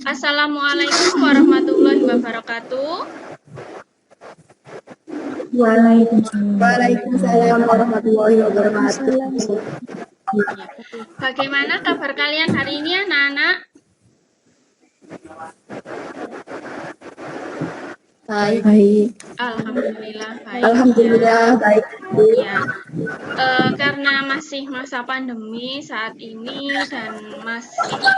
Assalamualaikum warahmatullahi wabarakatuh. Waalaikumsalam warahmatullahi wabarakatuh. Ya. Bagaimana kabar kalian hari ini, anak-anak? Baik. Alhamdulillah baik ya. Alhamdulillah baik. Ya, karena masih masa pandemi saat ini dan masih di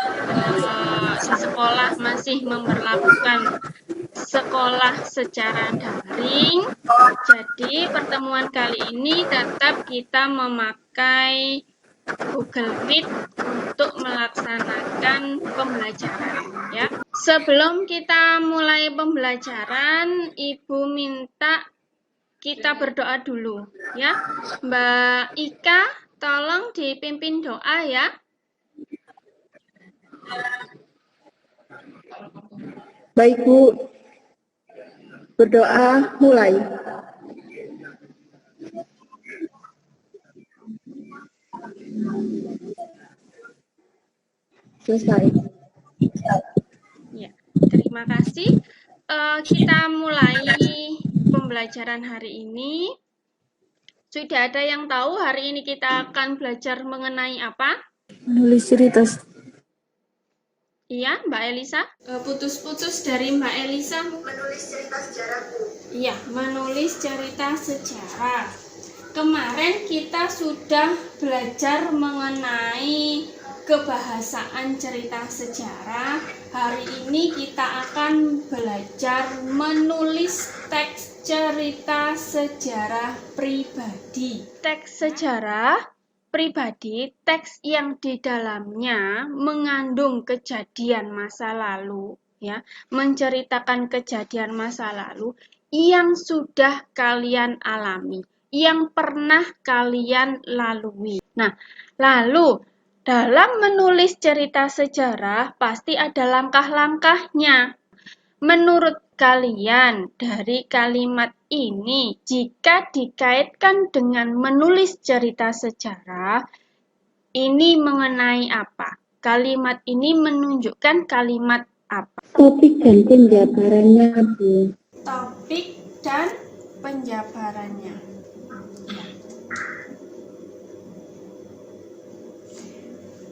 sekolah masih memberlakukan sekolah secara daring. Jadi pertemuan kali ini tetap kita memakai Google Meet untuk melaksanakan pembelajaran ya. Sebelum kita mulai pembelajaran, Ibu minta kita berdoa dulu ya. Mbak Ika, tolong dipimpin doa ya. Baik Bu, berdoa mulai. Selesai. Ya, terima kasih. Kita mulai pembelajaran hari ini. Sudah ada yang tahu hari ini kita akan belajar mengenai apa? Menulis cerita. Iya, Mbak Elisa. Putus-putus dari Mbak Elisa. Menulis cerita sejarah Bu. Iya, menulis cerita sejarah. Kemarin kita sudah belajar mengenai kebahasaan cerita sejarah. Hari ini kita akan belajar menulis teks cerita sejarah pribadi. Teks sejarah pribadi, teks yang di dalamnya mengandung kejadian masa lalu, ya, menceritakan kejadian masa lalu yang sudah kalian alami, yang pernah kalian lalui. Nah, lalu dalam menulis cerita sejarah pasti ada langkah-langkahnya. Menurut kalian, dari kalimat ini, jika dikaitkan dengan menulis cerita sejarah, ini mengenai apa? Kalimat ini menunjukkan kalimat apa? Topik dan penjabarannya Bu. Topik dan penjabarannya.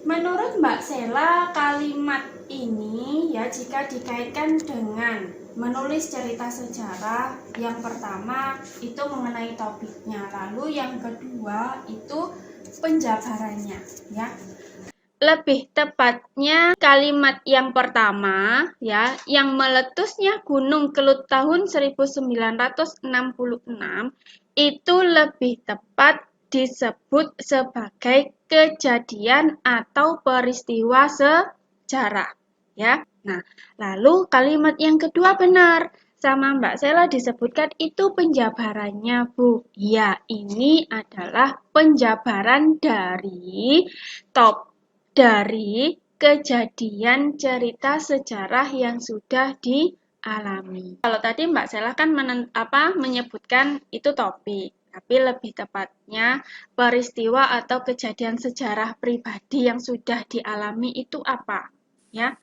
Menurut Mbak Sela, kalimat ini ya jika dikaitkan dengan menulis cerita sejarah, yang pertama itu mengenai topiknya, lalu yang kedua itu penjabarannya ya. Lebih tepatnya kalimat yang pertama ya, yang meletusnya Gunung Kelut tahun 1966 itu lebih tepat disebut sebagai kejadian atau peristiwa sejarah ya. Nah, lalu kalimat yang kedua benar sama Mbak Sela disebutkan itu penjabarannya Bu. Ya, ini adalah penjabaran dari kejadian cerita sejarah yang sudah dialami. Kalau tadi Mbak Sela kan menyebutkan itu topik, tapi lebih tepatnya peristiwa atau kejadian sejarah pribadi yang sudah dialami itu apa? Ya.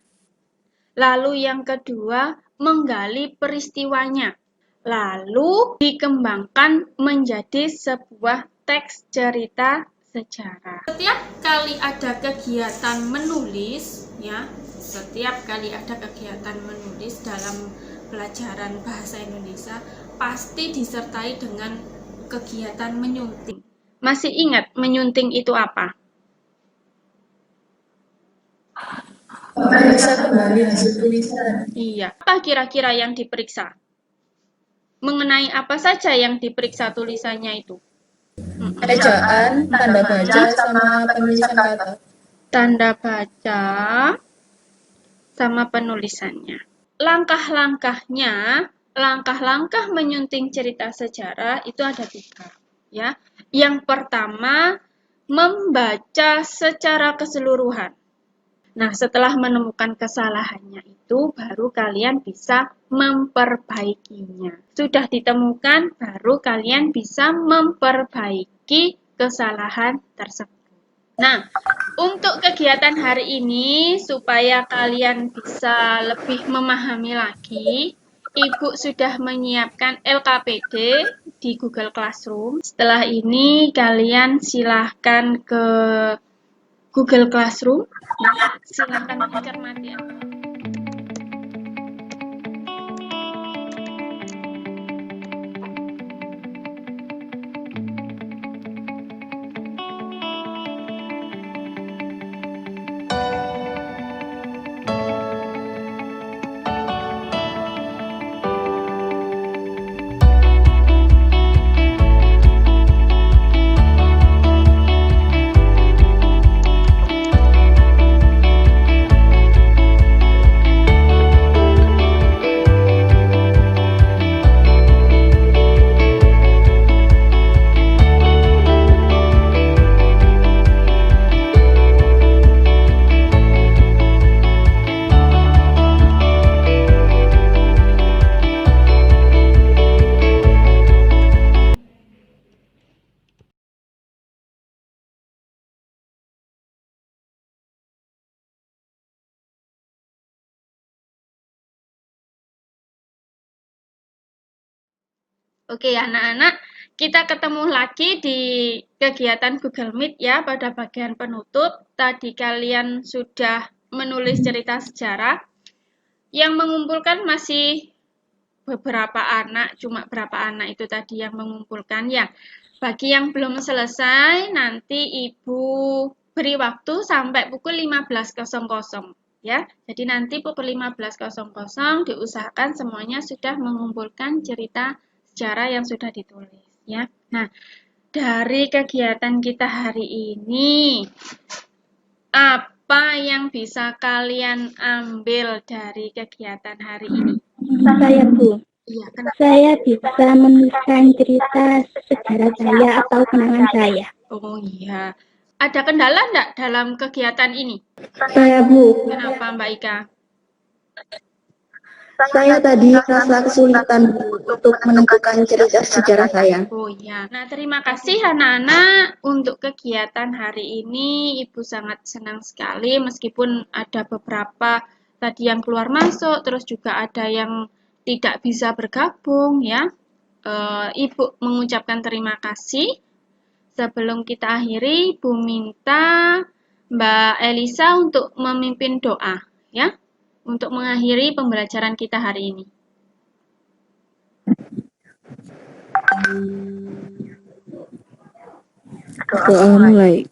Lalu yang kedua, menggali peristiwanya. Lalu dikembangkan menjadi sebuah teks cerita sejarah. Setiap kali ada kegiatan menulis, ya, setiap kali ada kegiatan menulis dalam pelajaran bahasa Indonesia, pasti disertai dengan kegiatan menyunting. Masih ingat menyunting itu apa? Periksa kembali hasil tulisan. Iya. Apa kira-kira yang diperiksa? Mengenai apa saja yang diperiksa tulisannya itu? Ejaan, tanda baca, sama penulisan kata. Tanda baca sama penulisannya. Langkah-langkah menyunting cerita sejarah itu ada 3. Ya. Yang pertama, membaca secara keseluruhan. Nah, setelah menemukan kesalahannya itu, baru kalian bisa memperbaikinya. Sudah ditemukan, baru kalian bisa memperbaiki kesalahan tersebut. Nah, untuk kegiatan hari ini, supaya kalian bisa lebih memahami lagi, Ibu sudah menyiapkan LKPD di Google Classroom. Setelah ini, kalian silahkan ke Google Classroom. Ya, silahkan mencermati. Oke, anak-anak, kita ketemu lagi di kegiatan Google Meet ya pada bagian penutup. Tadi kalian sudah menulis cerita sejarah. Yang mengumpulkan masih beberapa anak, cuma berapa anak itu tadi yang mengumpulkan ya. Bagi yang belum selesai, nanti Ibu beri waktu sampai pukul 15.00 ya. Jadi nanti pukul 15.00 diusahakan semuanya sudah mengumpulkan cerita sejarah yang sudah ditulis ya. Nah, dari kegiatan kita hari ini, apa yang bisa kalian ambil dari kegiatan hari ini? Saya, Bu. Iya, kenapa? Saya bisa menuliskan cerita sejarah saya atau kenangan saya. Oh iya. Ada kendala enggak dalam kegiatan ini? Saya, Bu. Kenapa, Mbak Ika? Saya tadi rasa kesulitan, Bu, untuk menentukan cerita sejarah saya. Oh iya. Nah, terima kasih anak-anak untuk kegiatan hari ini. Ibu sangat senang sekali meskipun ada beberapa tadi yang keluar masuk, terus juga ada yang tidak bisa bergabung ya. Ibu mengucapkan terima kasih. Sebelum kita akhiri, Ibu minta Mbak Elisa untuk memimpin doa ya, untuk mengakhiri pembelajaran kita hari ini. Doa mulai.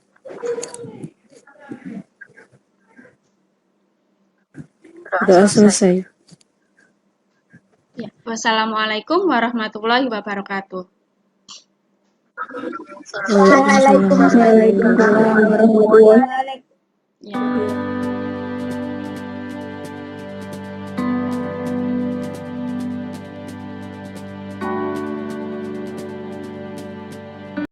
Doa selesai. Ya. Wassalamualaikum warahmatullahi wabarakatuh. Waalaikumsalam warahmatullahi wabarakatuh. Ya.